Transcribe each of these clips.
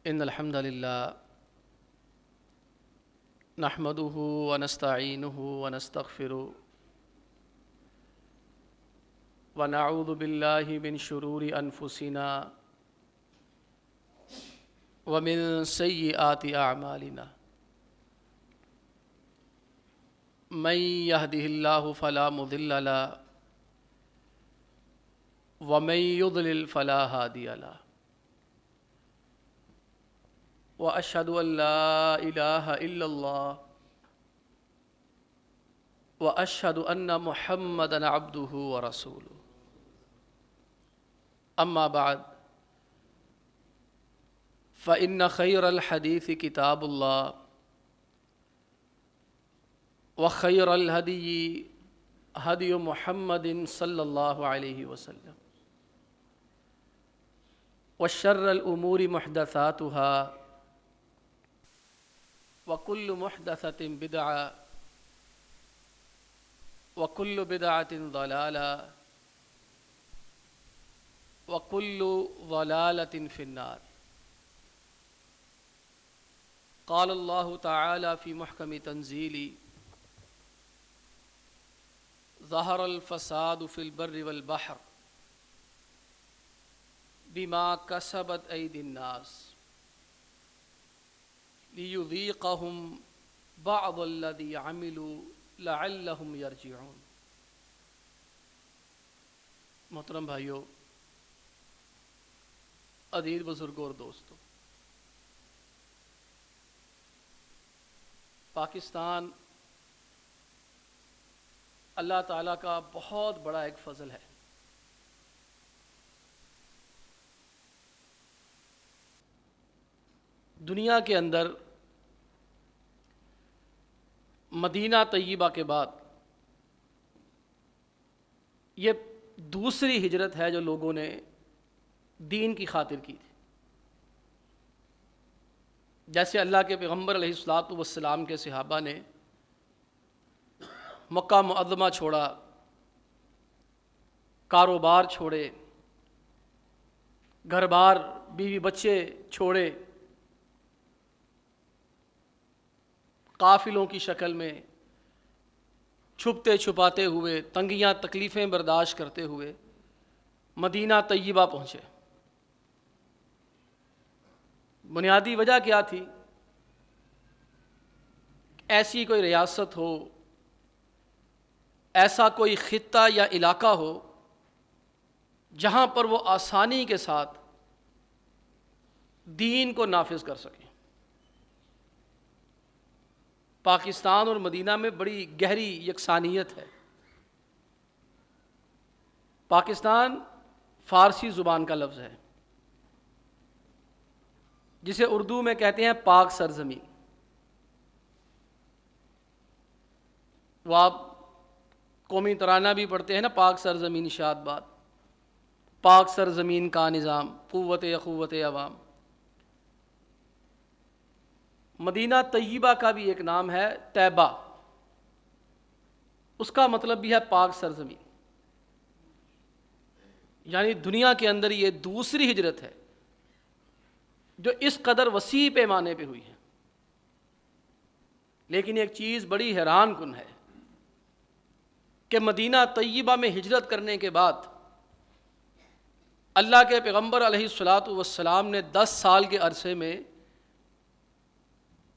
ان الحمد للہ نحمده ونستعینه ونستغفره ونعوذ باللہ من شرور انفسنا ومن سیئات اعمالنا من يهده اللہ فلا مضل له ومن يضلل فلا هادی له وأشهد أن لا إله إلا الله وأشهد أن محمدًا عبده ورسوله أما بعد فإن خير الحديث كتاب الله وخير الهدي هدي محمد صلى الله عليه وسلم وشر الأمور محدثاتها وكل محدثة بدعة وكل بدعة ضلالة وكل ضلالة في النار. قال الله تعالى في محكم تنزيله: ظهر الفساد في البر والبحر بما كسبت أيدي الناس لیذیقہم بعض الذی عملوا لعلہم یرجعون. محترم بھائیو، عزیز بزرگوں اور دوستو، پاکستان اللہ تعالیٰ کا بہت بڑا ایک فضل ہے. دنیا کے اندر مدینہ طیبہ کے بعد یہ دوسری ہجرت ہے جو لوگوں نے دین کی خاطر کی تھی. جیسے اللہ کے پیغمبر علیہ الصلوۃ والسلام کے صحابہ نے مکہ معظمہ چھوڑا، کاروبار چھوڑے، گھر بار بیوی بچے چھوڑے، قافلوں کی شکل میں چھپتے چھپاتے ہوئے، تنگیاں تکلیفیں برداشت کرتے ہوئے مدینہ طیبہ پہنچے. بنیادی وجہ کیا تھی؟ ایسی کوئی ریاست ہو، ایسا کوئی خطہ یا علاقہ ہو جہاں پر وہ آسانی کے ساتھ دین کو نافذ کر سکیں. پاکستان اور مدینہ میں بڑی گہری یکسانیت ہے. پاکستان فارسی زبان کا لفظ ہے جسے اردو میں کہتے ہیں پاک سرزمین. وہ آپ قومی ترانہ بھی پڑھتے ہیں نا، پاک سرزمین شاد باد، پاک سرزمین کا نظام، قوت اخوت عوام. مدینہ طیبہ کا بھی ایک نام ہے طیبہ، اس کا مطلب بھی ہے پاک سرزمین. یعنی دنیا کے اندر یہ دوسری ہجرت ہے جو اس قدر وسیع پیمانے پہ ہوئی ہے. لیکن ایک چیز بڑی حیران کن ہے کہ مدینہ طیبہ میں ہجرت کرنے کے بعد اللہ کے پیغمبر علیہ الصلوۃ والسلام نے 10 سال کے عرصے میں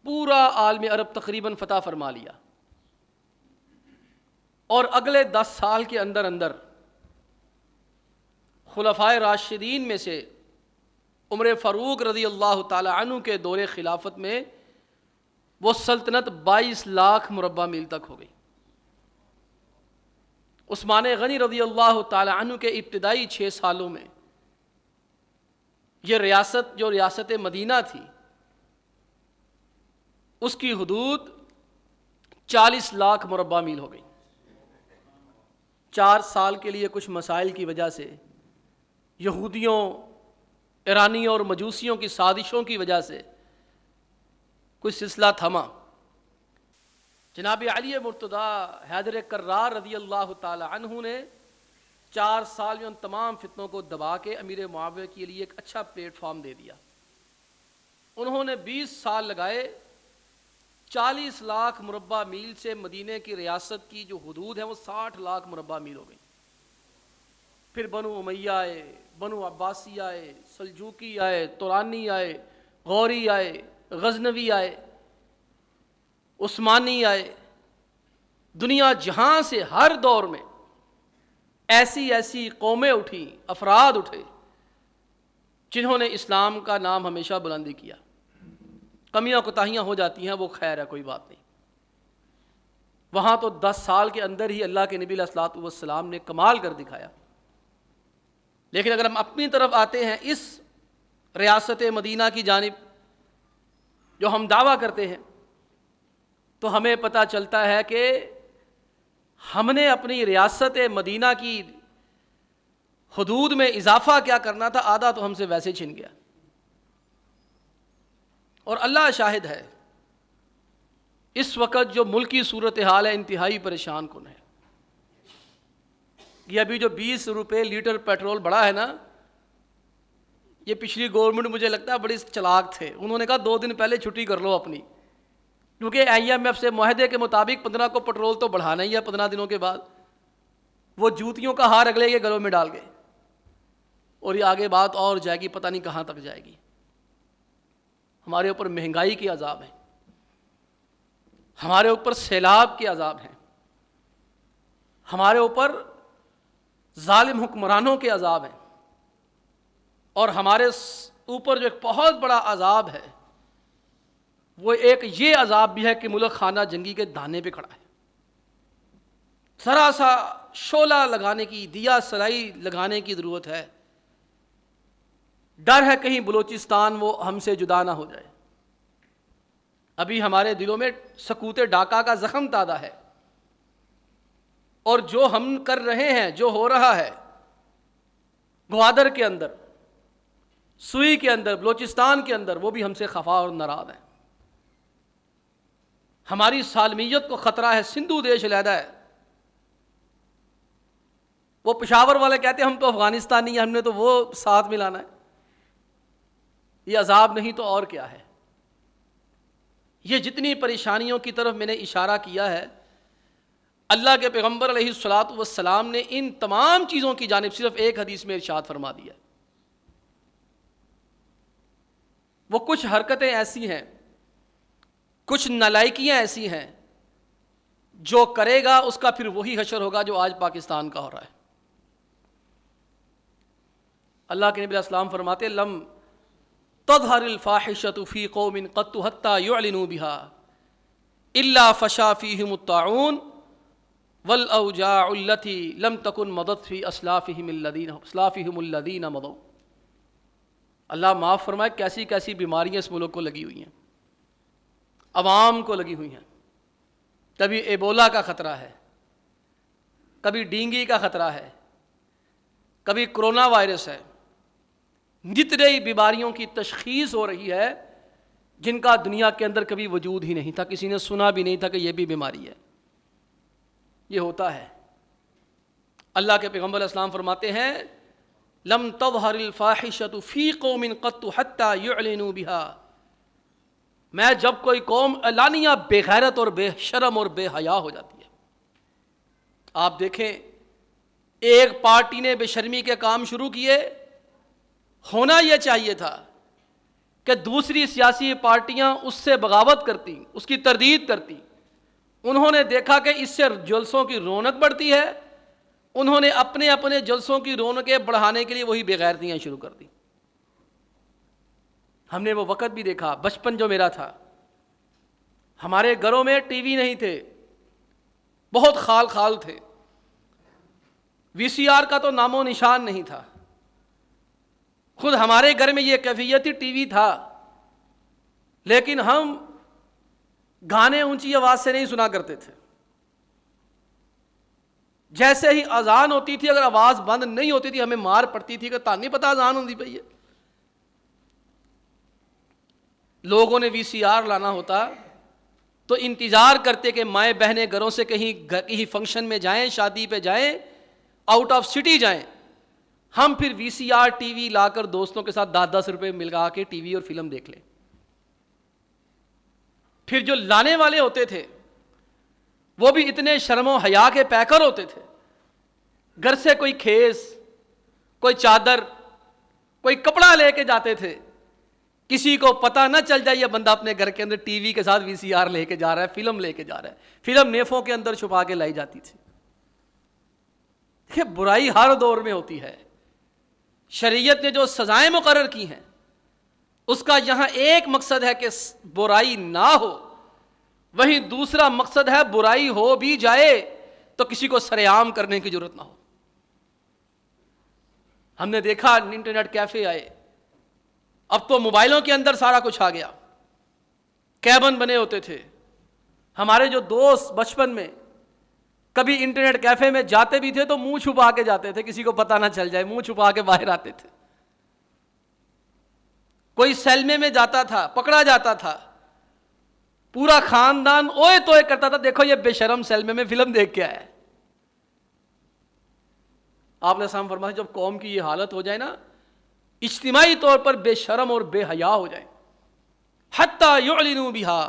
پورا عالم عرب تقریباً فتح فرما لیا، اور اگلے 10 سال کے اندر اندر خلفائے راشدین میں سے عمر فاروق رضی اللہ تعالی عنہ کے دور خلافت میں وہ سلطنت 22 لاکھ مربع میل تک ہو گئی. عثمان غنی رضی اللہ تعالی عنہ کے ابتدائی 6 سالوں میں یہ ریاست جو ریاست مدینہ تھی، اس کی حدود 40 لاکھ مربع میل ہو گئی. 4 سال کے لیے کچھ مسائل کی وجہ سے، یہودیوں، ایرانیوں اور مجوسیوں کی سازشوں کی وجہ سے کچھ سلسلہ تھما. جناب علی مرتضیٰ حیدر کرار رضی اللہ تعالی عنہ نے 4 سال میں ان تمام فتنوں کو دبا کے امیر معاویہ کے لیے ایک اچھا پلیٹ فارم دے دیا. انہوں نے 20 سال لگائے، 40 لاکھ مربع میل سے مدینے کی ریاست کی جو حدود ہے وہ 60 لاکھ مربع میل ہو گئی۔ پھر بنو امیہ آئے، بنو عباسی آئے، سلجوقی آئے، تورانی آئے، غوری آئے، غزنوی آئے، عثمانی آئے، دنیا جہاں سے ہر دور میں ایسی ایسی قومیں اٹھیں، افراد اٹھے جنہوں نے اسلام کا نام ہمیشہ بلندی کیا۔ کمیاں کوتاہیاں ہو جاتی ہیں، وہ خیر ہے، کوئی بات نہیں۔ وہاں تو 10 سال کے اندر ہی اللہ کے نبی علیہ الصلوۃ والسلام نے کمال کر دکھایا۔ لیکن اگر ہم اپنی طرف آتے ہیں اس ریاست مدینہ کی جانب جو ہم دعویٰ کرتے ہیں، تو ہمیں پتہ چلتا ہے کہ ہم نے اپنی ریاست مدینہ کی حدود میں اضافہ کیا کرنا تھا، آدھا تو ہم سے ویسے چھن گیا۔ اور اللہ شاہد ہے، اس وقت جو ملکی صورتحال ہے انتہائی پریشان کن ہے۔ یہ ابھی جو 20 روپے لیٹر پیٹرول بڑھا ہے نا، یہ پچھلی گورنمنٹ مجھے لگتا ہے بڑی چلاک تھے، انہوں نے کہا 2 دن پہلے چھٹی کر لو اپنی، کیونکہ IMF سے معاہدے کے مطابق 15 کو پیٹرول تو بڑھانا ہی ہے 15 دنوں کے بعد۔ وہ جوتیوں کا ہار اگلے کے گلوں میں ڈال گئے، اور یہ آگے بات اور جائے گی، پتہ نہیں کہاں تک جائے گی۔ ہمارے اوپر مہنگائی کے عذاب ہیں، ہمارے اوپر سیلاب کے عذاب ہیں، ہمارے اوپر ظالم حکمرانوں کے عذاب ہیں، اور ہمارے اوپر جو ایک بہت بڑا عذاب ہے وہ ایک یہ عذاب بھی ہے کہ ملک خانہ جنگی کے دانے پہ کھڑا ہے۔ ذرا سا شعلہ لگانے کی، دیا سلائی لگانے کی ضرورت ہے۔ ڈر ہے کہیں بلوچستان وہ ہم سے جدا نہ ہو جائے۔ ابھی ہمارے دلوں میں سکوت ڈاکہ کا زخم تازہ ہے، اور جو ہم کر رہے ہیں، جو ہو رہا ہے گوادر کے اندر، سوئی کے اندر، بلوچستان کے اندر، وہ بھی ہم سے خفا اور ناراض ہیں۔ ہماری سالمیت کو خطرہ ہے، سندھو دیش علیحدہ ہے۔ وہ پشاور والے کہتے ہیں ہم تو افغانستانی ہیں، ہم نے تو وہ ساتھ ملانا ہے۔ یہ عذاب نہیں تو اور کیا ہے؟ یہ جتنی پریشانیوں کی طرف میں نے اشارہ کیا ہے، اللہ کے پیغمبر علیہ الصلوۃ والسلام نے ان تمام چیزوں کی جانب صرف ایک حدیث میں ارشاد فرما دیا۔ وہ کچھ حرکتیں ایسی ہیں، کچھ نالائکیاں ایسی ہیں، جو کرے گا اس کا پھر وہی حشر ہوگا جو آج پاکستان کا ہو رہا ہے۔ اللہ کے نبی علیہ السلام فرماتے لم تظہر الفاحشۃ فی قوم قط حتى يعلنوا بها الا فشا فیہم الطاعون والاوجاع التي لم تكن مضت في اسلافهم الذین مضوا۔ اللہ معاف فرمائے، کیسی کیسی بیماریاں اس ملک کو لگی ہوئی ہیں، عوام کو لگی ہوئی ہیں۔ کبھی ایبولا کا خطرہ ہے، کبھی ڈینگی کا خطرہ ہے، کبھی کرونا وائرس ہے، جتنی بیماریوں کی تشخیص ہو رہی ہے جن کا دنیا کے اندر کبھی وجود ہی نہیں تھا، کسی نے سنا بھی نہیں تھا کہ یہ بھی بیماری ہے۔ یہ ہوتا ہے۔ اللہ کے پیغمبر علیہ السلام فرماتے ہیں لم تظہر الفاحشۃ فی قوم قط حتى يعلنوا بها۔ میں جب کوئی قوم اعلانیہ بے غیرت اور بے شرم اور بے حیا ہو جاتی ہے، آپ دیکھیں ایک پارٹی نے بے شرمی کے کام شروع کیے، ہونا یہ چاہیے تھا کہ دوسری سیاسی پارٹیاں اس سے بغاوت کرتی، اس کی تردید کرتی۔ انہوں نے دیکھا کہ اس سے جلسوں کی رونق بڑھتی ہے، انہوں نے اپنے اپنے جلسوں کی رونقیں بڑھانے کے لیے وہی بے غیرتیاں شروع کر دی۔ ہم نے وہ وقت بھی دیکھا، بچپن جو میرا تھا، ہمارے گھروں میں ٹی وی نہیں تھے، بہت خال خال تھے، VCR کا تو نام و نشان نہیں تھا۔ خود ہمارے گھر میں یہ کیفیتی ٹی وی تھا، لیکن ہم گانے اونچی آواز سے نہیں سنا کرتے تھے۔ جیسے ہی اذان ہوتی تھی، اگر آواز بند نہیں ہوتی تھی ہمیں مار پڑتی تھی کہ تان نہیں پتا اذان ہوتی پئی ہے۔ لوگوں نے VCR لانا ہوتا تو انتظار کرتے کہ مائیں بہنیں گھروں سے کہیں فنکشن میں جائیں، شادی پہ جائیں، آؤٹ آف سٹی جائیں، ہم پھر VCR ٹی وی لا کر دوستوں کے ساتھ 10-10 روپے ملگا کے ٹی وی اور فلم دیکھ لیں۔ پھر جو لانے والے ہوتے تھے وہ بھی اتنے شرم و حیا کے پیکر ہوتے تھے. گھر سے کوئی کھیس، کوئی چادر، کوئی کپڑا لے کے جاتے تھے، کسی کو پتہ نہ چل جائے یہ بندہ اپنے گھر کے اندر ٹی وی کے ساتھ VCR لے کے جا رہا ہے، فلم لے کے جا رہا ہے. فلم نیفوں کے اندر چھپا کے لائی جاتی تھی. دیکھیں برائی ہر دور میں ہوتی ہے. شریعت نے جو سزائیں مقرر کی ہیں اس کا یہاں ایک مقصد ہے کہ برائی نہ ہو، وہیں دوسرا مقصد ہے برائی ہو بھی جائے تو کسی کو سرے عام کرنے کی ضرورت نہ ہو. ہم نے دیکھا انٹرنیٹ کیفے آئے، اب تو موبائلوں کے اندر سارا کچھ آ گیا. کیبن بنے ہوتے تھے. ہمارے جو دوست بچپن میں کبھی انٹرنیٹ کیفے میں جاتے بھی تھے تو منہ چھپا کے جاتے تھے، کسی کو پتہ نہ چل جائے، منہ چھپا کے باہر آتے تھے. کوئی سیلمے میں جاتا تھا، پکڑا جاتا تھا، پورا خاندان اوئے توئے کرتا تھا، دیکھو یہ بے شرم سیلمے میں فلم دیکھ کے آیا ہے. آپ نے سام فرمایا جب قوم کی یہ حالت ہو جائے نا، اجتماعی طور پر بے شرم اور بے حیا ہو جائے، حتی یعلنوا بہا،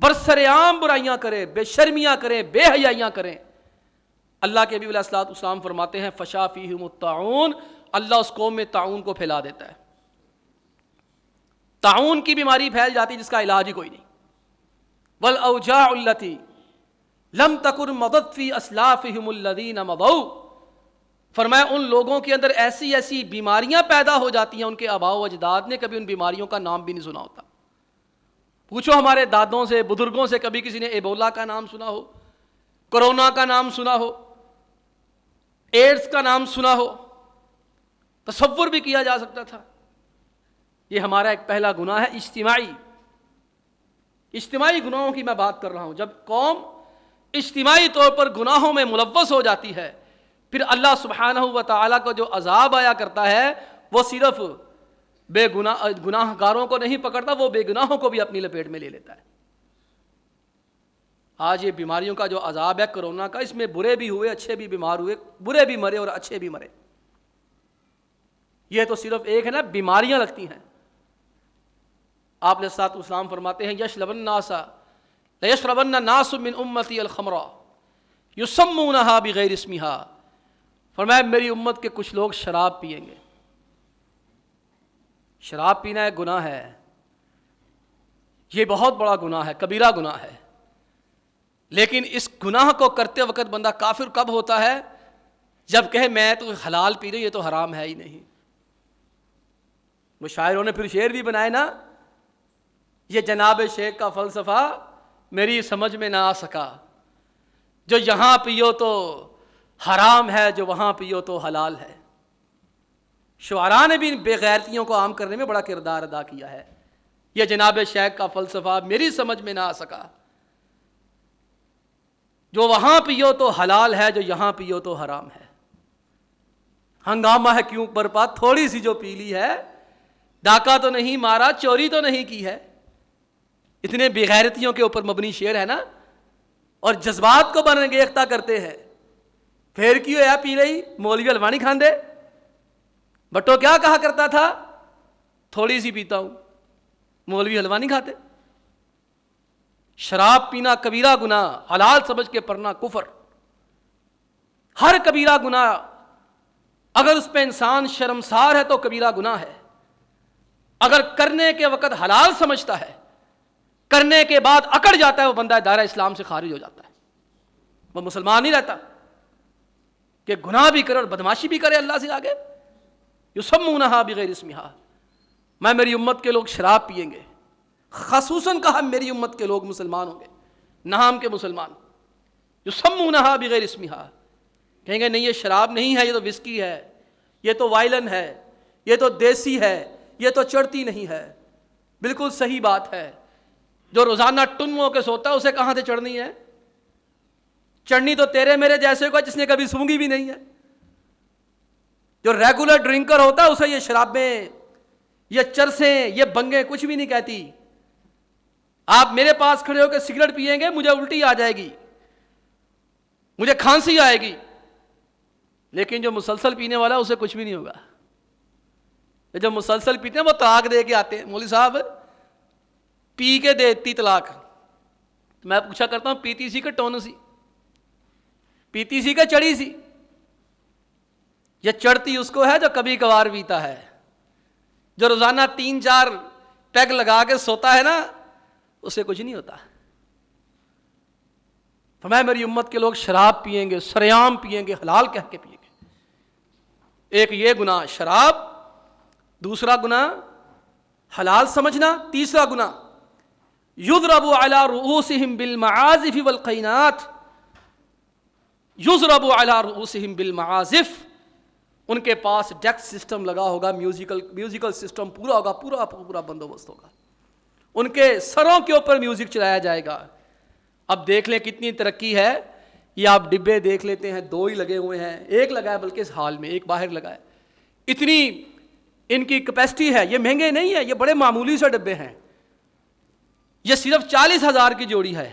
برسر عام برائیاں کریں، بے شرمیاں کریں، بے حیائیاں کریں. اللہ کے نبی علیہ الصلوۃ والسلام فرماتے ہیں فشا فیہم الطاعون، اللہ اس قوم میں طاعون کو پھیلا دیتا ہے. طاعون کی بیماری پھیل جاتی جس کا علاج ہی کوئی نہیں. والاوجاع التي لم تکن مضت فی اسلافہم الذین مضوا، فرمایا ان لوگوں کے اندر ایسی ایسی بیماریاں پیدا ہو جاتی ہیں، ان کے آباء و اجداد نے کبھی ان بیماریوں کا نام بھی نہیں سنا ہوتا. پوچھو ہمارے دادوں سے، بزرگوں سے، کبھی کسی نے ایبولا کا نام سنا ہو، کرونا کا نام سنا ہو، ایڈز کا نام سنا ہو؟ تصور بھی کیا جا سکتا تھا؟ یہ ہمارا ایک پہلا گناہ ہے اجتماعی گناہوں کی میں بات کر رہا ہوں. جب قوم اجتماعی طور پر گناہوں میں ملوث ہو جاتی ہے پھر اللہ سبحانہ و تعالیٰ کو جو عذاب آیا کرتا ہے وہ صرف گناہ گاروں کو نہیں پکڑتا، وہ بے گناہوں کو بھی اپنی لپیٹ میں لے لیتا ہے. آج یہ بیماریوں کا جو عذاب ہے کرونا کا، اس میں برے بھی ہوئے، اچھے بھی بیمار ہوئے، برے بھی مرے اور اچھے بھی مرے. یہ تو صرف ایک ہے نا، بیماریاں لگتی ہیں. آپ نے ساتھ اسلام فرماتے ہیں لیشربن الناس من امتی الخمر یسمونها بغیر اسمها، فرمایا میری امت کے کچھ لوگ شراب پئیں گے. شراب پینا ایک گناہ ہے، یہ بہت بڑا گناہ ہے، کبیرہ گناہ ہے. لیکن اس گناہ کو کرتے وقت بندہ کافر کب ہوتا ہے؟ جب کہے میں تو حلال پی رہی، یہ تو حرام ہے ہی نہیں. وہ شاعروں نے پھر شعر بھی بنائے نا، یہ جناب شیخ کا فلسفہ میری سمجھ میں نہ آ سکا، جو یہاں پیو تو حرام ہے، جو وہاں پیو تو حلال ہے. شعراء نے بھی بے غیرتیوں کو عام کرنے میں بڑا کردار ادا کیا ہے. یہ جناب شیخ کا فلسفہ میری سمجھ میں نہ آ سکا، جو وہاں پیو تو حلال ہے، جو یہاں پیو تو حرام ہے. ہنگامہ ہے کیوں برپا، تھوڑی سی جو پی لی ہے، ڈاکہ تو نہیں مارا، چوری تو نہیں کی ہے. اتنے بے غیرتیوں کے اوپر مبنی شعر ہے نا، اور جذبات کو برانگیختہ کرتے ہیں. پھر کیوں ہے پی رہی، مولوی حلوہ نہیں کھاندے؟ بٹو کیا کہا کرتا تھا؟ تھوڑی سی پیتا ہوں، مولوی حلوہ نہیں کھاتے. شراب پینا کبیرہ گناہ، حلال سمجھ کے پڑھنا کفر. ہر کبیرہ گناہ اگر اس پہ انسان شرمسار ہے تو کبیرہ گناہ ہے. اگر کرنے کے وقت حلال سمجھتا ہے، کرنے کے بعد اکڑ جاتا ہے، وہ بندہ دائرہ اسلام سے خارج ہو جاتا ہے، وہ مسلمان نہیں رہتا. کہ گناہ بھی کرے اور بدماشی بھی کرے اللہ سے آگے. یسمونہا بغیر اسمہا، میں میری امت کے لوگ شراب پئیں گے. خصوصاً کہا میری امت کے لوگ مسلمان ہوں گے، نام کے مسلمان. یسمونہا بغیر اسمہا، کہیں گے نہیں یہ شراب نہیں ہے، یہ تو وسکی ہے، یہ تو وائلن ہے، یہ تو دیسی ہے، یہ تو چڑھتی نہیں ہے. بالکل صحیح بات ہے. جو روزانہ ٹنموں کے سوتا ہے اسے کہاں سے چڑھنی ہے؟ چڑھنی تو تیرے میرے جیسے کو جس نے کبھی سونگی بھی نہیں ہے. جو ریگولر ڈرنکر ہوتا ہے اسے یہ شرابیں، یہ چرسیں، یہ بنگیں کچھ بھی نہیں کہتی. آپ میرے پاس کھڑے ہو کے سگریٹ پیئیں گے، مجھے الٹی آ جائے گی، مجھے کھانسی آئے گی. لیکن جو مسلسل پینے والا اسے کچھ بھی نہیں ہوگا. جو مسلسل پیتے ہیں وہ طلاق دے کے آتے ہیں، مولوی صاحب پی کے دیتی طلاق. میں پوچھا کرتا ہوں پیتی سی کہ ٹون سی؟ پیتی سی کہ چڑھی سی؟ یہ چڑھتی اس کو ہے جو کبھی کبھار پیتا ہے. جو روزانہ 3-4 پیگ لگا کے سوتا ہے نا, اسے کچھ نہیں ہوتا. فرمایا میری امت کے لوگ شراب پیئیں گے, سریام پیئیں گے, حلال کہہ کے پیئیں گے. ایک یہ گناہ شراب, دوسرا گناہ حلال سمجھنا, تیسرا گناہ یضرب علی رؤوسہم بالمعازف والقینات. یضرب علی رؤوسہم بالمعازف, ان کے پاس ڈیک سسٹم لگا ہوگا, میوزیکل سسٹم پورا ہوگا, پورا بندوبست ہوگا. ان کے سروں کے اوپر میوزک چلایا جائے گا. اب دیکھ لیں کتنی ترقی ہے. یہ آپ ڈبے دیکھ لیتے ہیں, 2 ہی لگے ہوئے ہیں, ایک لگا ہے بلکہ اس حال میں, ایک باہر لگا ہے. اتنی ان کی کیپیسٹی ہے. یہ مہنگے نہیں ہیں, یہ بڑے معمولی سے ڈبے ہیں. یہ صرف 40,000 کی جوڑی ہے.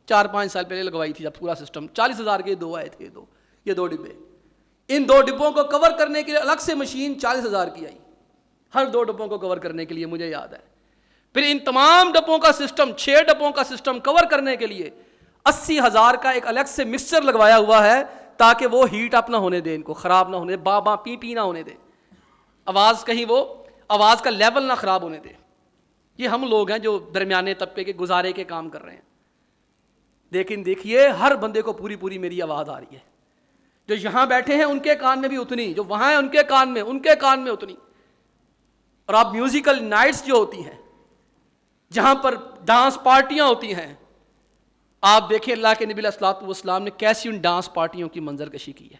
4-5 سال پہلے لگوائی تھی جب پورا سسٹم. 40,000 کے 2 آئے تھے. یہ 2 ڈبے. ان 2 ڈبوں کو کور کرنے کے لیے الگ سے مشین 40,000 کی آئی, ہر 2 ڈبوں کو کور کرنے کے لیے, مجھے یاد ہے. پھر ان تمام ڈبوں کا سسٹم, 6 ڈبوں کا سسٹم کور کرنے کے لیے 80,000 کا ایک الگ سے مکسچر لگوایا ہوا ہے, تاکہ وہ ہیٹ اپ نہ ہونے دے, ان کو خراب نہ ہونے دے, با پی نہ ہونے دے, آواز کہیں وہ آواز کا لیول نہ خراب ہونے دے. یہ ہم لوگ ہیں جو درمیانے طبقے کے گزارے کے کام کر رہے ہیں. لیکن دیکھیے ہر بندے کو پوری میری آواز آ رہی ہے. جو یہاں بیٹھے ہیں ان کے کان میں بھی اتنی, جو وہاں ہیں ان کے کان میں اتنی. اور آپ میوزیکل نائٹس جو ہوتی ہیں, جہاں پر ڈانس پارٹیاں ہوتی ہیں, آپ دیکھیں اللہ کے نبی علیہ الصلوۃ والسلام نے کیسی ان ڈانس پارٹیوں کی منظر کشی کی ہے.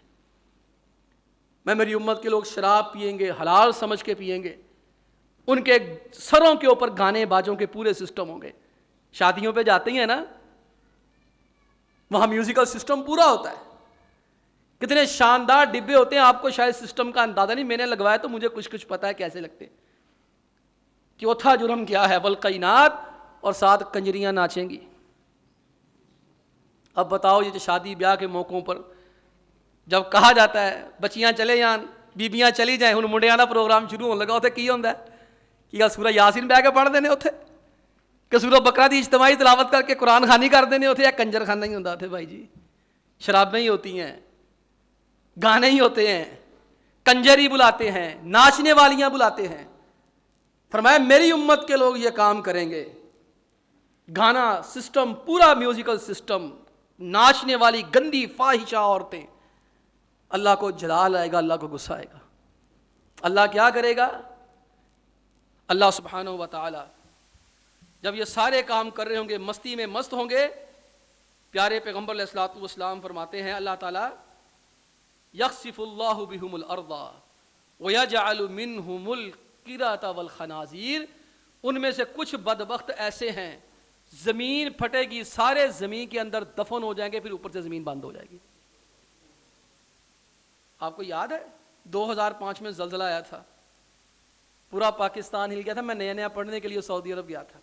میں میری امت کے لوگ شراب پیئیں گے, حلال سمجھ کے پیئیں گے. ان کے سروں کے اوپر گانے باجوں کے پورے سسٹم ہوں گے. شادیوں پہ جاتے ہیں نا, وہاں میوزیکل سسٹم پورا ہوتا ہے. کتنے شاندار ڈبے ہوتے ہیں, آپ کو شاید سسٹم کا اندازہ نہیں. میں نے لگوایا تو مجھے کچھ پتا ہے کیسے لگتے. چوتھا جرم کیا ہے؟ والقینات, اور ساتھ کنجریاں ناچیں گی. اب بتاؤ, یہ شادی بیاہ کے موقعوں پر جب کہا جاتا ہے بچیاں چلے جان, بیبیاں چلی جائیں, ہن منڈیاں دا پروگرام شروع ہونے لگا, اتنے کی ہوندا ہے کہ سورہ یاسین بہ کے پڑھ دینے اتنے, کہ سورہ بقرہ دی اجتماعی تلاوت کر کے قرآن خوانی کر دینے اتنے, یا کنجر خانہ ہی ہوندا اتنے. بھائی جی شرابیں ہی ہوتی ہیں, گانے ہی ہوتے ہیں, کنجری بلاتے ہیں, ناچنے والیاں بلاتے ہیں. فرمایا میری امت کے لوگ یہ کام کریں گے. گانا سسٹم, پورا میوزیکل سسٹم, ناچنے والی گندی فاحشہ عورتیں. اللہ کو جلال آئے گا, اللہ کو غصہ آئے گا. اللہ کیا کرے گا؟ اللہ سبحانہ و تعالی جب یہ سارے کام کر رہے ہوں گے, مستی میں مست ہوں گے, پیارے پیغمبر علیہ الصلوۃ والسلام فرماتے ہیں اللہ تعالی یخسف اللہ بہم الارض ویجعل منہم القردۃ والخنازیر. ان میں سے کچھ بدبخت ایسے ہیں, زمین پھٹے گی, سارے زمین کے اندر دفن ہو جائیں گے, پھر اوپر سے زمین بند ہو جائے گی. آپ کو یاد ہے 2005 میں زلزلہ آیا تھا, پورا پاکستان ہل گیا تھا. میں نیا پڑھنے کے لیے سعودی عرب گیا تھا.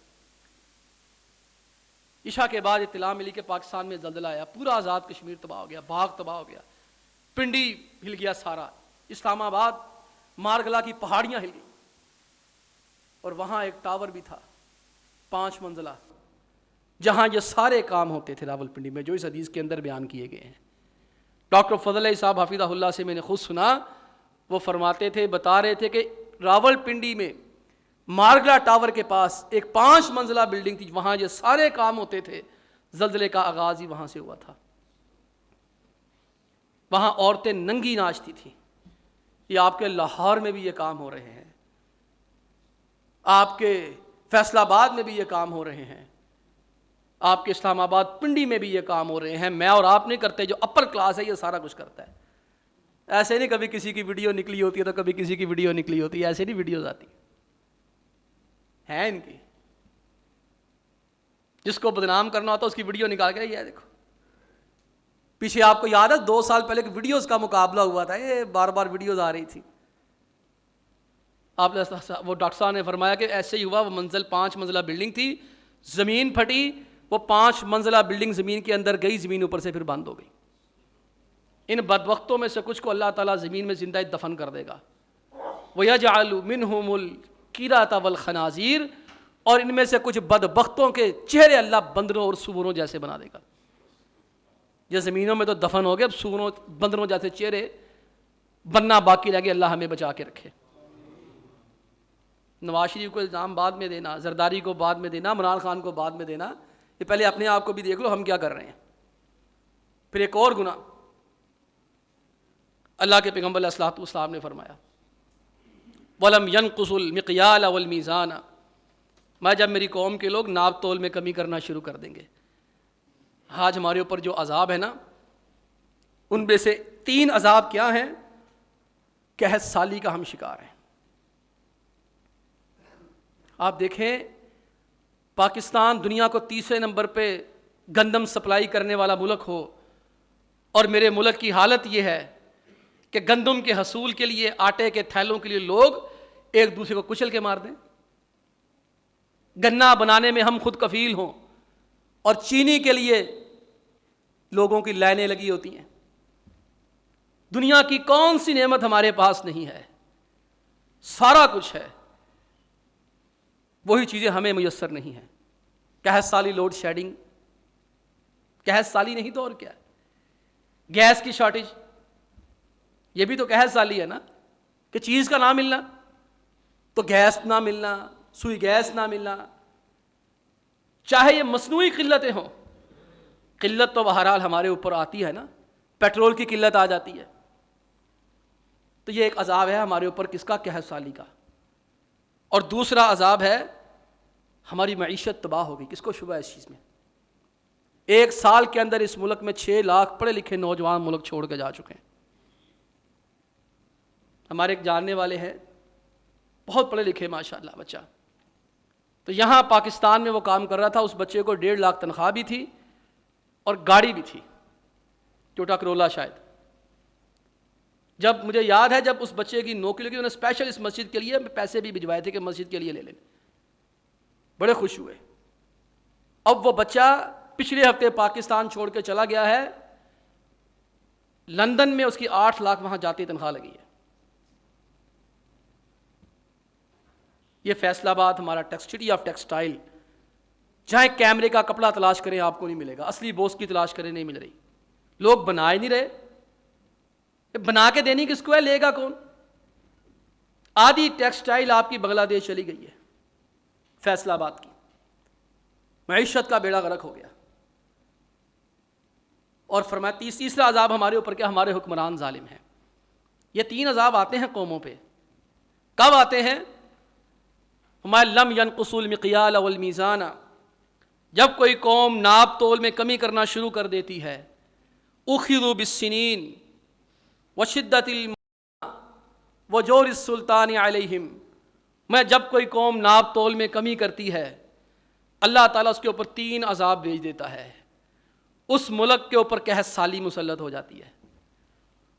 عشاء کے بعد اطلاع ملی کہ پاکستان میں زلزلہ آیا, پورا آزاد کشمیر تباہ ہو گیا, باغ تباہ ہو گیا, پنڈی ہل گیا سارا, اسلام آباد مارگلا کی پہاڑیاں ہل گئی. اور وہاں ایک ٹاور بھی تھا 5 منزلہ, جہاں یہ سارے کام ہوتے تھے راولپنڈی میں, جو اس حدیث کے اندر بیان کیے گئے ہیں. ڈاکٹر فضل علی صاحب حفظہ اللہ سے میں نے خود سنا, وہ فرماتے تھے, بتا رہے تھے کہ راولپنڈی میں مارگلا ٹاور کے پاس ایک 5 منزلہ بلڈنگ تھی, وہاں یہ سارے کام ہوتے تھے. زلزلے کا آغاز ہی وہاں سے ہوا تھا. وہاں عورتیں ننگی ناچتی تھیں. یہ آپ کے لاہور میں بھی یہ کام ہو رہے ہیں, آپ کے فیصل آباد میں بھی یہ کام ہو رہے ہیں, آپ کے اسلام آباد پنڈی میں بھی یہ کام ہو رہے ہیں. میں اور آپ نہیں کرتے, جو اپر کلاس ہے یہ سارا کچھ کرتا ہے. ایسے نہیں کبھی کسی کی ویڈیو نکلی ہوتی ہے تو کبھی کسی کی ویڈیو نکلی ہوتی ہے, ایسے نہیں ویڈیوز آتی ہیں ان کی. جس کو بدنام کرنا ہوتا ہے اس کی ویڈیو نکال کے, یہ دیکھو پیچھے آپ کو یاد ہے 2 سال پہلے ویڈیوز کا مقابلہ ہوا تھا, یہ بار ویڈیوز آ رہی تھی. آپ وہ ڈاکٹر صاحب نے فرمایا کہ ایسے ہی ہوا, وہ منزل 5 منزلہ بلڈنگ تھی, زمین پھٹی, وہ 5 منزلہ بلڈنگ زمین کے اندر گئی, زمین اوپر سے پھر بند ہو گئی. ان بدبختوں میں سے کچھ کو اللہ تعالیٰ زمین میں زندہ دفن کر دے گا. وَيَجْعَلُ مِنْهُمُ الْقِرَدَةَ وَالْخَنَازِيرَ, اور ان میں سے کچھ بدبختوں کے چہرے اللہ بندروں اور سوروں جیسے بنا دے گا. یہ زمینوں میں تو دفن ہو گئے، اب سوروں بندروں جیسے چہرے بننا باقی رہ گئے. اللہ ہمیں بچا کے رکھے. نواز شریف کو الزام بعد میں دینا، زرداری کو بعد میں دینا، عمران خان کو بعد میں دینا، یہ پہلے اپنے آپ کو بھی دیکھ لو ہم کیا کر رہے ہیں. پھر ایک اور گناہ اللہ کے پیغمبر علیہ الصلوۃ والسلام نے فرمایا وَلَمْ يَنْقُصُوا الْمِقْيَالَ وَالْمِيزَانَ، میں جب میری قوم کے لوگ ناپ تول میں کمی کرنا شروع کر دیں گے. آج ہمارے اوپر جو عذاب ہے نا، ان میں سے 3 عذاب کیا ہیں؟ قحط سالی کا ہم شکار ہیں. آپ دیکھیں پاکستان دنیا کو 3 نمبر پہ گندم سپلائی کرنے والا ملک ہو، اور میرے ملک کی حالت یہ ہے کہ گندم کے حصول کے لیے، آٹے کے تھیلوں کے لیے لوگ ایک دوسرے کو کچل کے مار دیں. گنا بنانے میں ہم خود کفیل ہوں، اور چینی کے لیے لوگوں کی لائنیں لگی ہوتی ہیں. دنیا کی کون سی نعمت ہمارے پاس نہیں ہے؟ سارا کچھ ہے، وہی چیزیں ہمیں میسر نہیں ہیں. قحط سالی، لوڈ شیڈنگ، قحط سالی نہیں تو اور کیا ہے؟ گیس کی شارٹیج، یہ بھی تو قحط سالی ہے نا، کہ چیز کا نہ ملنا، تو گیس نہ ملنا، سوئی گیس نہ ملنا. چاہے یہ مصنوعی قلتیں ہوں، قلت تو بہرحال ہمارے اوپر آتی ہے نا، پیٹرول کی قلت آ جاتی ہے. تو یہ ایک عذاب ہے ہمارے اوپر، کس کا؟ قحط سالی کا. اور دوسرا عذاب ہے ہماری معیشت تباہ ہو گئی. کس کو شبہ ہے اس چیز میں؟ 1 سال کے اندر اس ملک میں 6 لاکھ پڑھے لکھے نوجوان ملک چھوڑ کے جا چکے ہیں. ہمارے ایک جاننے والے ہیں، بہت پڑھے لکھے ماشاءاللہ بچہ، تو یہاں پاکستان میں وہ کام کر رہا تھا. اس بچے کو 1.5 لاکھ تنخواہ بھی تھی اور گاڑی بھی تھی، ٹوٹا کرولا شاید. جب مجھے یاد ہے جب اس بچے کی نوکری لگی، انہوں نے اسپیشل اس مسجد کے لیے پیسے بھی بھجوائے تھے کہ مسجد کے لیے لے لیں. بڑے خوش ہوئے. اب وہ بچہ پچھلے ہفتے پاکستان چھوڑ کے چلا گیا ہے. لندن میں اس کی 8 لاکھ وہاں جاتی تنخواہ لگی ہے. یہ فیصل آباد ہمارا سٹی آف ٹیکسٹائل، جہاں کیمرے کا کپڑا تلاش کریں آپ کو نہیں ملے گا، اصلی بوس کی تلاش کریں نہیں مل رہی. لوگ بنا ہی نہیں رہے. بنا کے دینی کس کو ہے؟ لے گا کون؟ آدھی ٹیکسٹائل آپ کی بنگلہ دیش چلی گئی ہے، فیصل آباد کی. معیشت کا بیڑا غرق ہو گیا. اور فرمایا تیسرا عذاب ہمارے اوپر کیا؟ ہمارے حکمران ظالم ہیں. یہ 3 عذاب آتے ہیں قوموں پہ. کب آتے ہیں؟ فرمایا لم ينقصوا المقیال والمیزان، جب کوئی قوم ناپ تول میں کمی کرنا شروع کر دیتی ہے. اخذوا بالسنین وشدت وجور السلطان علیہم، میں جب کوئی قوم ناپ تول میں کمی کرتی ہے اللہ تعالیٰ اس کے اوپر 3 عذاب بھیج دیتا ہے. اس ملک کے اوپر قحط سالی مسلط ہو جاتی ہے،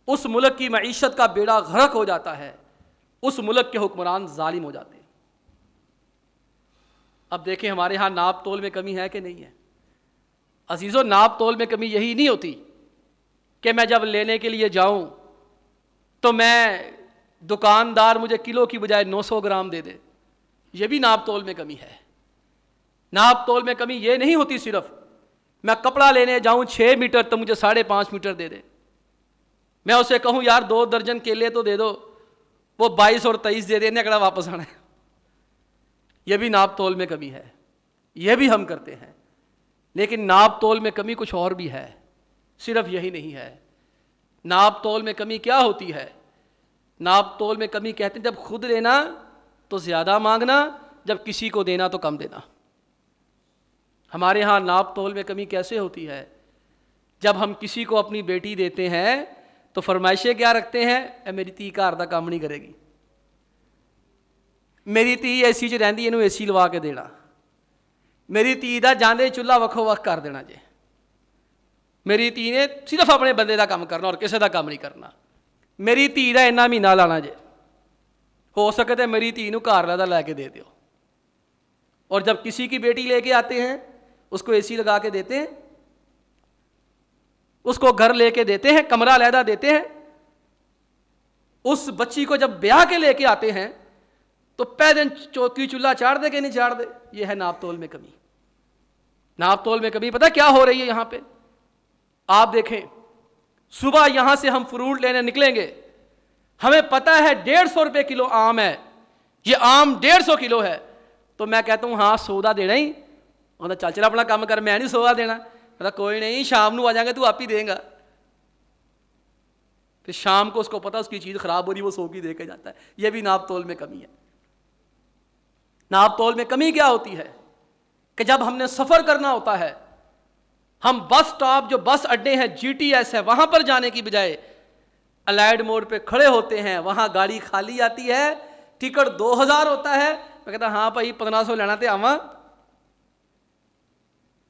اس ملک کی معیشت کا بیڑا غرق ہو جاتا ہے، اس ملک کے حکمران ظالم ہو جاتے ہیں. اب دیکھیں ہمارے ہاں ناپ تول میں کمی ہے کہ نہیں ہے؟ عزیزو، ناپ تول میں کمی یہی نہیں ہوتی کہ میں جب لینے کے لیے جاؤں تو میں دکاندار مجھے کلو کی بجائے 900 گرام دے دے. یہ بھی ناپ تول میں کمی ہے. ناپ تول میں کمی یہ نہیں ہوتی صرف میں کپڑا لینے جاؤں 6 میٹر تو مجھے 5.5 میٹر دے دے. میں اسے کہوں یار 2 درجن کیلے تو دے دو، وہ 22 اور 23 دے دے، نکڑا واپس آنا ہے. یہ بھی ناپ تول میں کمی ہے. یہ بھی ہم کرتے ہیں. لیکن ناپ تول میں کمی کچھ اور بھی ہے، صرف یہی نہیں ہے. ناپ تول میں کمی کیا ہوتی ہے؟ ناپ تول میں کمی کہتے ہیں جب خود لینا تو زیادہ مانگنا، جب کسی کو دینا تو کم دینا. ہمارے ہاں ناپ تول میں کمی کیسے ہوتی ہے؟ جب ہم کسی کو اپنی بیٹی دیتے ہیں تو فرمائشیں کیا رکھتے ہیں؟ اے میری تی گھر دا کام نہیں کرے گی، میری تی اے سی 'ਚ رہندی ਇਹਨੂੰ AC لوا کے دینا، میری تی دا جاندے چولہا وکھو وکھ کر دینا جے، میری تی نے صرف اپنے بندے دا کام کرنا اور کسی دا کام نہیں کرنا، میری تی دا ਇੰਨਾ ਮਹੀਨਾ ਲਾਣਾ جے، ہو سکے تو میری تی نو گھر دا لے کے دے دیو. اور جب کسی کی بیٹی لے کے آتے ہیں اس کو AC لگا کے دیتے ہیں، اس کو گھر لے کے دیتے ہیں، کمرہ علیحدہ دیتے ہیں. اس بچی کو جب بیاہ کے لے کے آتے ہیں تو پہ دن چوکی چولہا چاڑ دے کہ نہیں چاڑ دے. یہ ہے ناپ تول میں کمی. ناپ تول میں کمی. پتہ کیا ہو رہی ہے یہاں پہ؟ آپ دیکھیں, صبح یہاں سے ہم فروٹ لینے نکلیں گے, ہمیں پتہ ہے 150 روپے کلو آم ہے, یہ آم 150 کلو ہے, تو میں کہتا ہوں ہاں سودا دینا ہی. وہ چل چل اپنا کام کر, میں نہیں سودا دینا. میں کوئی نہیں, شام کو آ جائیں گے تو آپ ہی دیں گا. پھر شام کو اس کو پتا اس کی چیز خراب ہو رہی, وہ 100 کی دے کے جاتا ہے. یہ بھی ناپ تول میں کمی ہے. ناپ تول میں کمی کیا ہوتی ہے کہ جب ہم نے سفر کرنا ہوتا ہے, ہم بس سٹاپ جو بس اڈے ہیں جی ٹی ایس ہے وہاں پر جانے کی بجائے الائڈ موڑ پہ کھڑے ہوتے ہیں, وہاں گاڑی خالی آتی ہے, ٹکٹ 2000 ہوتا ہے. میں کہتا ہاں بھائی 1500 لینا تھے آواں.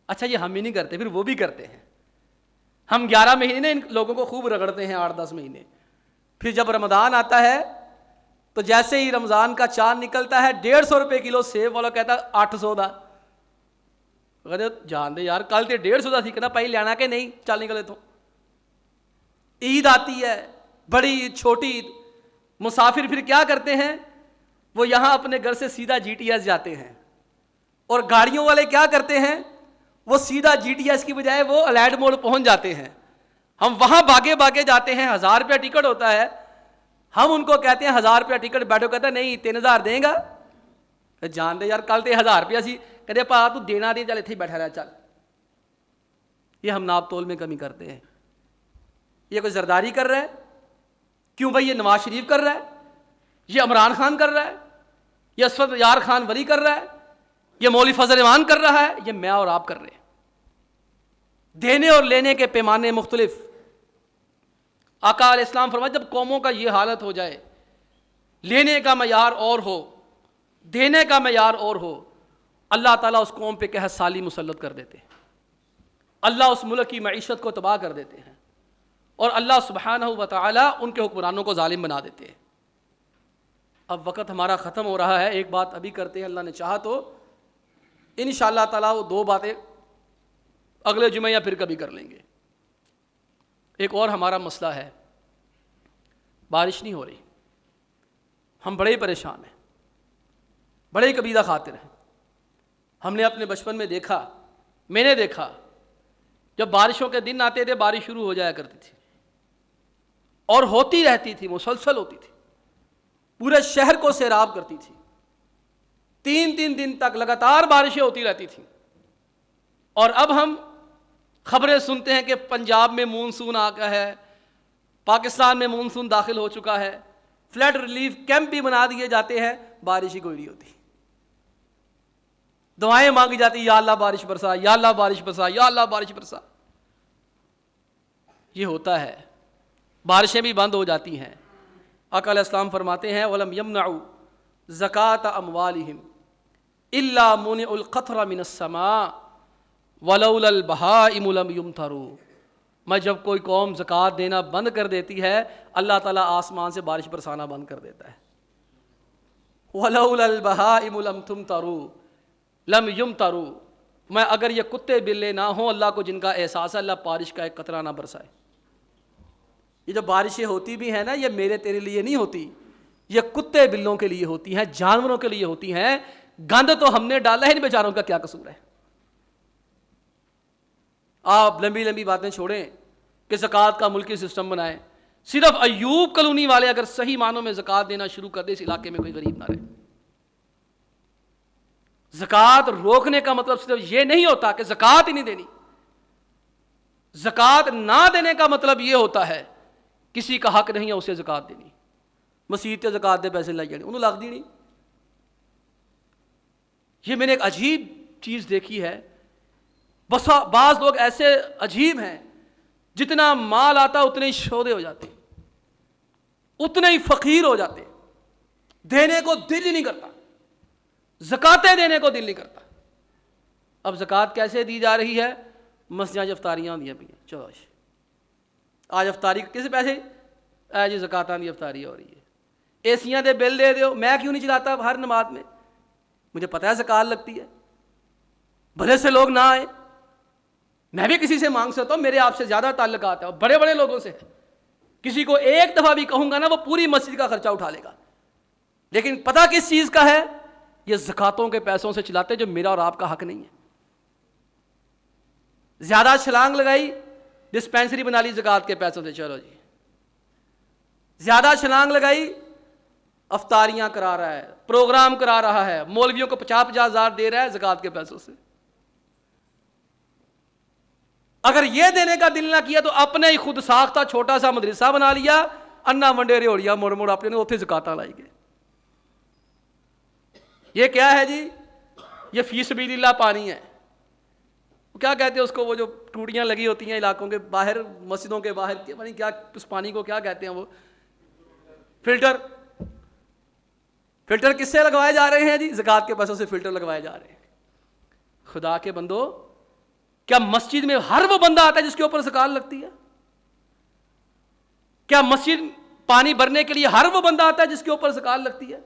اچھا یہ ہم ہی نہیں کرتے, پھر وہ بھی کرتے ہیں. ہم 11 مہینے ان لوگوں کو خوب رگڑتے ہیں, 8-10 مہینے. پھر جب رمضان آتا ہے تو جیسے ہی رمضان کا چاند نکلتا ہے 150 روپے کلو سیب والا کہتا ہے 800 دا. جان دے یار, کل تے 150 دا تھی, کہنا پائی لینا کہ نہیں, چل نکلے تو. عید آتی ہے, بڑی عید, چھوٹی عید. مسافر پھر کیا کرتے ہیں, وہ یہاں اپنے گھر سے سیدھا جی ٹی ایس جاتے ہیں, اور گاڑیوں والے کیا کرتے ہیں, وہ سیدھا جی ٹی ایس کی بجائے وہ الائڈ موڑ پہنچ جاتے ہیں. ہم وہاں بھاگے بھاگے جاتے ہیں, 1000 روپیہ ٹکٹ ہوتا ہے. ہم ان کو کہتے ہیں 1000 روپیہ ٹکٹ, بیٹھو, کہتا ہے نہیں 3000 دیں گا. جان دے یار, کل تے 1000 روپیہ سی, کہتے پا تو دینا نہیں, چل اتنے ہی بیٹھا رہا چل. یہ ہم ناپ تول میں کمی کرتے ہیں. یہ کوئی زرداری کر رہا ہے؟ کیوں بھائی؟ یہ نواز شریف کر رہا ہے, یہ عمران خان کر رہا ہے, یہ اسود یار خان ولی کر رہا ہے, یہ مولوی فضل امان کر رہا ہے, یہ میں اور آپ کر رہے ہیں. دینے اور لینے کے پیمانے مختلف. آقا علیہ السلام فرمایا جب قوموں کا یہ حالت ہو جائے, لینے کا معیار اور ہو, دینے کا معیار اور ہو, اللہ تعالیٰ اس قوم پہ قحط سالی مسلط کر دیتے ہیں. اللہ اس ملک کی معیشت کو تباہ کر دیتے ہیں, اور اللہ سبحانہ و تعالیٰ ان کے حکمرانوں کو ظالم بنا دیتے ہیں. اب وقت ہمارا ختم ہو رہا ہے, ایک بات ابھی کرتے ہیں, اللہ نے چاہا تو انشاءاللہ تعالیٰ وہ 2 باتیں اگلے جمعہ یا پھر کبھی کر لیں گے. ایک اور ہمارا مسئلہ ہے, بارش نہیں ہو رہی, ہم بڑے پریشان ہیں, بڑے قبیلہ خاطر ہیں. ہم نے اپنے بچپن میں دیکھا, میں نے دیکھا, جب بارشوں کے دن آتے تھے بارش شروع ہو جایا کرتی تھی, اور ہوتی رہتی تھی, مسلسل ہوتی تھی, پورے شہر کو سیراب کرتی تھی. 3 دن تک لگاتار بارشیں ہوتی رہتی تھیں. اور اب ہم خبریں سنتے ہیں کہ پنجاب میں مونسون آ گیا ہے, پاکستان میں مونسون داخل ہو چکا ہے, فلڈ ریلیف کیمپ بھی بنا دیے جاتے ہیں, بارش ہی کوئی نہیں ہوتی. دعائیں مانگی جاتی, یا اللہ بارش برسا, یا اللہ بارش برسا, یا اللہ بارش برسا. یہ ہوتا ہے, بارشیں بھی بند ہو جاتی ہیں. آقا علیہ السلام فرماتے ہیں وَلَمْ يَمْنَعُوا زَكَاةَ أَمْوَالِهِمْ إِلَّا مُنِعُوا الْقَطْرَ مِنَ السَّمَاءِ وَلَوْلَا الْبَهَائِمُ لَمْ يُمْطَرُوا. میں جب کوئی قوم زکوٰۃ دینا بند کر دیتی ہے, اللہ تعالیٰ آسمان سے بارش برسانا بند کر دیتا ہے. وَلَوْلَا الْبَهَائِمُ لَمْ تُمْطَرُوا لَمْ يُمْطَرُوا. میں اگر یہ کتے بلے نہ ہوں اللہ کو جن کا احساس ہے, اللہ بارش کا ایک قطرہ نہ برسائے. یہ جو بارشیں ہوتی بھی ہیں نا, یہ میرے تیرے لیے نہیں ہوتی, یہ کتے بلوں کے لیے ہوتی ہیں, جانوروں کے لیے ہوتی ہیں. گند تو ہم نے ڈالا ہے, ان بیچاروں کا کیا قصور ہے. آپ لمبی لمبی باتیں چھوڑیں کہ زکوٰۃ کا ملکی سسٹم بنائیں. صرف ایوب کالونی والے اگر صحیح معنوں میں زکوٰۃ دینا شروع کر دے, اس علاقے میں کوئی غریب نہ رہے. زکوٰۃ روکنے کا مطلب صرف یہ نہیں ہوتا کہ زکوٰۃ ہی نہیں دینی. زکوٰۃ نہ دینے کا مطلب یہ ہوتا ہے کسی کا حق نہیں ہے اسے زکوٰۃ دینی. مسیت تے زکوٰۃ دے پیسے لائی جانے, انہوں لگ دی نہیں. یہ میں نے ایک عجیب چیز دیکھی ہے. بس بعض لوگ ایسے عجیب ہیں, جتنا مال آتا اتنے ہی شودے ہو جاتے, اتنے ہی فقیر ہو جاتے, دینے کو دل ہی نہیں کرتا, زکاتیں دینے کو دل نہیں کرتا. اب زکوٰۃ کیسے دی جا رہی ہے؟ مسجد افطاریاں ہوندیاں پئی ہیں, چلو آج افطاری کس پیسے, جی زکاتاں دی افطاری ہو رہی ہے, ایسیاں دے بل دے دیو. میں کیوں نہیں چلاتا ہر نماز میں, مجھے پتہ ہے زکات لگتی ہے, بھلے سے لوگ نہ آئے, میں بھی کسی سے مانگ سکتا ہوں, میرے آپ سے زیادہ تعلقات ہیں, بڑے بڑے لوگوں سے. کسی کو ایک دفعہ بھی کہوں گا نا, وہ پوری مسجد کا خرچہ اٹھا لے گا. لیکن پتہ کس چیز کا ہے؟ یہ زکاتوں کے پیسوں سے چلاتے جو میرا اور آپ کا حق نہیں ہے. زیادہ چھلانگ لگائی، ڈسپینسری بنا لی زکات کے پیسوں سے، چلو جی. زیادہ چھلانگ لگائی، افطاریاں کرا رہا ہے، پروگرام کرا رہا ہے، مولویوں کو 50-50 ہزار دے رہا ہے زکات کے پیسوں سے. اگر یہ دینے کا دل نہ کیا تو اپنے ہی خود ساختہ چھوٹا سا مدرسہ بنا لیا، انا منڈے ریوڑیا مڑ مڑ اپنے اتنے زکاتاں لائی گئے. یہ کیا ہے جی؟ یہ فی سبیل اللہ پانی ہے. کیا کہتے ہیں اس کو، وہ جو ٹوٹیاں لگی ہوتی ہیں علاقوں کے باہر، مسجدوں کے باہر، کیا اس پانی کو کیا کہتے ہیں؟ وہ فلٹر. فلٹر کس سے لگوائے جا رہے ہیں جی؟ زکات کے پیسوں سے فلٹر لگوائے جا رہے ہیں. خدا کے بندو، کیا مسجد میں ہر وہ بندہ آتا ہے جس کے اوپر زکات لگتی ہے؟ کیا مسجد پانی بھرنے کے لیے ہر وہ بندہ آتا ہے جس کے اوپر زکات لگتی ہے؟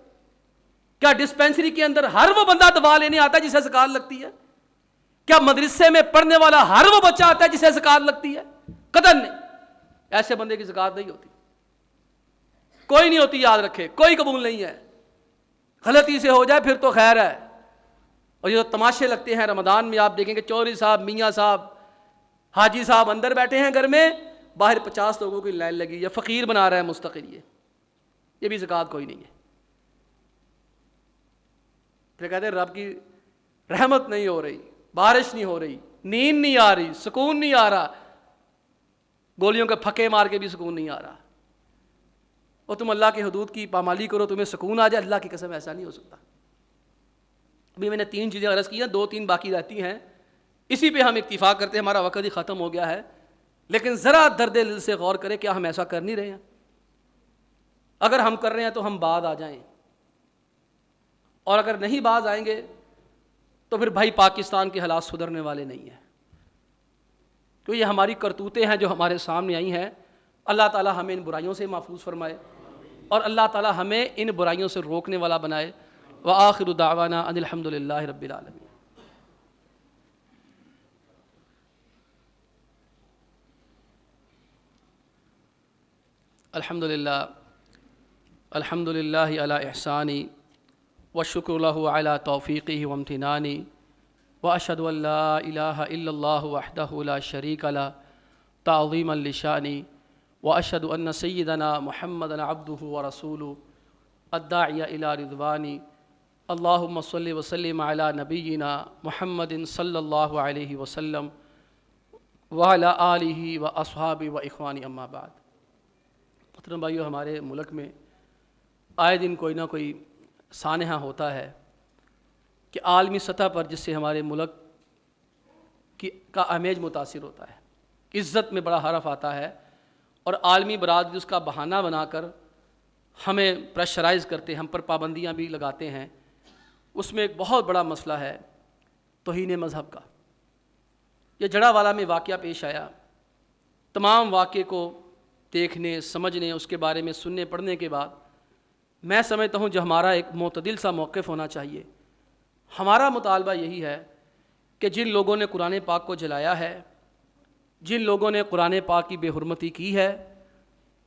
کیا ڈسپینسری کے اندر ہر وہ بندہ دوا لینے آتا ہے جسے زکات لگتی ہے؟ کیا مدرسے میں پڑھنے والا ہر وہ بچہ آتا ہے جسے زکات لگتی ہے؟ قطعاً نہیں. ایسے بندے کی زکات نہیں ہوتی، کوئی نہیں ہوتی، یاد رکھے، کوئی قبول نہیں ہے. غلطی سے ہو جائے پھر تو خیر ہے. اور یہ جو تماشے لگتے ہیں رمضان میں، آپ دیکھیں کہ چوہدری صاحب، میاں صاحب، حاجی صاحب اندر بیٹھے ہیں گھر میں، باہر 50 لوگوں کی لائن لگی، یا فقیر بنا رہا ہے مستقل. یہ بھی زکات کوئی نہیں ہے. پھر کہتے ہیں رب کی رحمت نہیں ہو رہی، بارش نہیں ہو رہی، نیند نہیں آ رہی، سکون نہیں آ رہا، گولیوں کے پھکے مار کے بھی سکون نہیں آ رہا. اور تم اللہ کے حدود کی پامالی کرو تمہیں سکون آ جائے؟ اللہ کی قسم ایسا نہیں ہو سکتا. ابھی میں نے 3 چیزیں عرض کی ہیں، 2-3 باقی رہتی ہیں، اسی پہ ہم اتفاق کرتے ہیں. ہمارا وقت ہی ختم ہو گیا ہے، لیکن ذرا درد دل سے غور کریں، کیا ہم ایسا کر نہیں رہے ہیں؟ اگر ہم کر رہے ہیں تو ہم بعد آ جائیں، اور اگر نہیں باز آئیں گے تو پھر بھائی پاکستان کے حالات سدھرنے والے نہیں ہیں. تو یہ ہماری کرتوتیں ہیں جو ہمارے سامنے آئی ہیں. اللہ تعالی ہمیں ان برائیوں سے محفوظ فرمائے، اور اللہ تعالی ہمیں ان برائیوں سے روکنے والا بنائے. وآخر دعوانا ان الحمد للہ رب العالمین. الحمد للہ علی احسانی والشکر لہ علی توفیقہ وامتنانی، واشہد ان لا الہ الا اللہ وحدہ لا شریک لہ تعظیما لشانی، واشہد ان سیدنا محمدا عبدہ ورسولہ الداعی الی رضوانی. اللہم صلی وسلم علی نبینا محمد صلی اللہ علیہ وسلم وعلی آلہ واصحابہ واخوانی. اما بعد. محترم بھائیو، ہمارے ملک میں آئے دن کوئی نہ کوئی سانحہ ہوتا ہے کہ عالمی سطح پر جس سے ہمارے ملک کا امیج متاثر ہوتا ہے، عزت میں بڑا حرف آتا ہے، اور عالمی برادری اس کا بہانہ بنا کر ہمیں پریشرائز کرتے ہیں، ہم پر پابندیاں بھی لگاتے ہیں. اس میں ایک بہت بڑا مسئلہ ہے توہین مذہب کا. یہ جڑا والا میں واقعہ پیش آیا. تمام واقعے کو دیکھنے، سمجھنے، اس کے بارے میں سننے پڑھنے کے بعد میں سمجھتا ہوں جو ہمارا ایک معتدل سا موقف ہونا چاہیے. ہمارا مطالبہ یہی ہے کہ جن لوگوں نے قرآن پاک کو جلایا ہے، جن لوگوں نے قرآن پاک کی بے حرمتی کی ہے،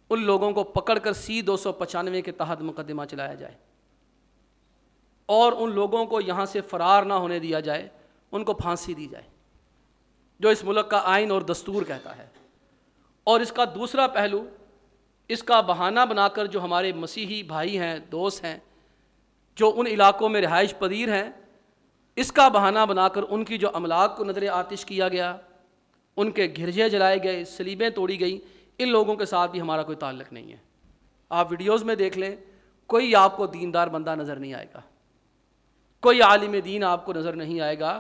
ان لوگوں کو پکڑ کر سی 295 کے تحت مقدمہ چلایا جائے، اور ان لوگوں کو یہاں سے فرار نہ ہونے دیا جائے، ان کو پھانسی دی جائے جو اس ملک کا آئین اور دستور کہتا ہے. اور اس کا دوسرا پہلو، اس کا بہانہ بنا کر جو ہمارے مسیحی بھائی ہیں، دوست ہیں، جو ان علاقوں میں رہائش پذیر ہیں، اس کا بہانہ بنا کر ان کی جو املاک کو نظر آتش کیا گیا، ان کے گرجے جلائے گئے، صلیبیں توڑی گئیں، ان لوگوں کے ساتھ بھی ہمارا کوئی تعلق نہیں ہے. آپ ویڈیوز میں دیکھ لیں، کوئی آپ کو دیندار بندہ نظر نہیں آئے گا، کوئی عالم دین آپ کو نظر نہیں آئے گا.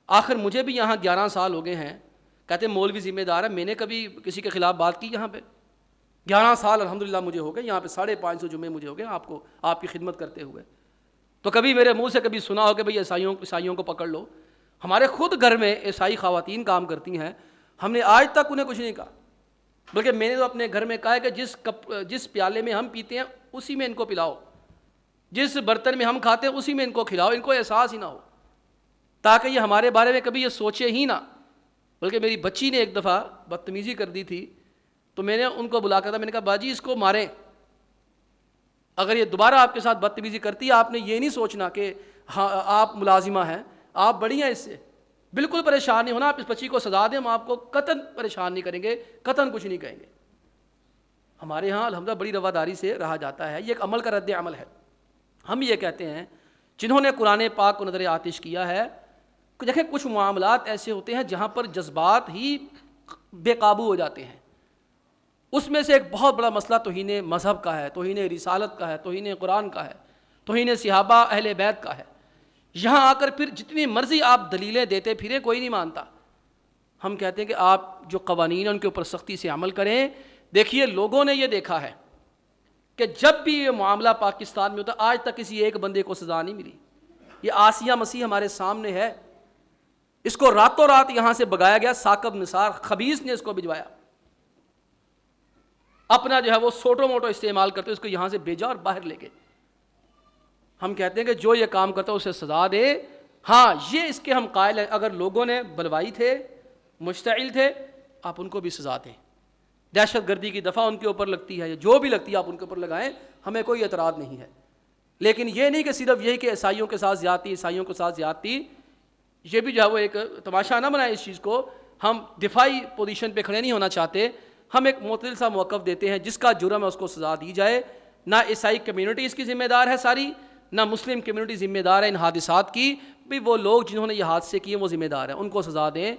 آخر مجھے بھی یہاں 11 سال ہو گئے ہیں، کہتے ہیں مولوی ذمہ دار ہے، میں نے کبھی کسی کے خلاف بات کی یہاں پہ؟ 11 سال الحمدللہ مجھے ہو گئے، یہاں پہ 550 جمعے مجھے ہو گئے آپ کی خدمت کرتے ہوئے. تو کبھی میرے منہ سے کبھی سنا ہو کہ بھئی عیسائیوں کو پکڑ لو. ہمارے خود گھر میں عیسائی خواتین کام کرتی ہیں، ہم نے آج تک انہیں کچھ نہیں کہا، بلکہ میں نے تو اپنے گھر میں کہا ہے کہ جس پیالے میں ہم پیتے ہیں اسی میں ان کو پلاؤ، جس برتن میں ہم کھاتے ہیں اسی میں ان کو کھلاؤ، ان کو احساس ہی نہ ہو، تاکہ یہ ہمارے بارے میں کبھی یہ سوچے ہی نہ. بلکہ میری بچی نے ایک دفعہ بدتمیزی کر دی تھی، تو میں نے ان کو بلا کر تھا، میں نے کہا باجی اس کو ماریں. اگر یہ دوبارہ آپ کے ساتھ بدتمیزی کرتی ہے، آپ نے یہ نہیں سوچنا کہ ہاں آپ ملازمہ ہیں، آپ بڑی ہیں اس سے، بالکل پریشان نہیں ہونا، آپ اس بچی کو سزا دیں، ہم آپ کو قطعاً پریشان نہیں کریں گے، قطعاً کچھ نہیں کہیں گے۔ ہمارے ہاں الحمدللہ بڑی رواداری سے رہا جاتا ہے، یہ ایک عمل کا رد عمل ہے۔ ہم یہ کہتے ہیں جنہوں نے قرآن پاک کو نظر آتش کیا ہے کہ دیکھیں کچھ معاملات ایسے ہوتے ہیں جہاں پر جذبات ہی بے قابو ہو جاتے ہیں۔ اس میں سے ایک بہت بڑا مسئلہ توہین مذہب کا ہے، توہین رسالت کا ہے، توہین قرآن کا ہے، توہین صحابہ اہل بیت کا ہے۔ یہاں آ کر پھر جتنی مرضی آپ دلیلیں دیتے پھریں کوئی نہیں مانتا۔ ہم کہتے ہیں کہ آپ جو قوانین ہیں ان کے اوپر سختی سے عمل کریں۔ دیکھیے لوگوں نے یہ دیکھا ہے کہ جب بھی یہ معاملہ پاکستان میں ہوتا آج تک کسی ایک بندے کو سزا نہیں ملی۔ یہ آسیہ مسیح ہمارے سامنے ہے، اس کو راتوں رات یہاں سے بگایا گیا، ثاقب نثار خبیث نے اس کو بھجوایا، اپنا جو ہے وہ سوٹو موٹو استعمال کرتے اس کو یہاں سے بھیجا اور باہر لے گئے۔ ہم کہتے ہیں کہ جو یہ کام کرتا ہے اسے سزا دے۔ ہاں یہ اس کے ہم قائل ہیں، اگر لوگوں نے بلوائی تھے، مشتعل تھے، آپ ان کو بھی سزا دیں۔ دہشت گردی کی دفعہ ان کے اوپر لگتی ہے، جو بھی لگتی ہے آپ ان کے اوپر لگائیں، ہمیں کوئی اعتراض نہیں ہے۔ لیکن یہ نہیں کہ صرف یہی کہ عیسائیوں کے ساتھ زیادتی، عیسائیوں کے ساتھ زیادتی، یہ بھی جو ہے وہ ایک تماشا نہ بنائیں اس چیز کو۔ ہم دفاعی پوزیشن پہ کھڑے نہیں ہونا چاہتے، ہم ایک معتدل سا موقف دیتے ہیں، جس کا جرم ہے اس کو سزا دی جائے۔ نہ عیسائی کمیونٹی اس کی ذمہ دار ہے ساری، نہ مسلم کمیونٹی ذمہ دار ہے ان حادثات کی، بھی وہ لوگ جنہوں نے یہ حادثے کیے وہ ذمہ دار ہیں، ان کو سزا دیں۔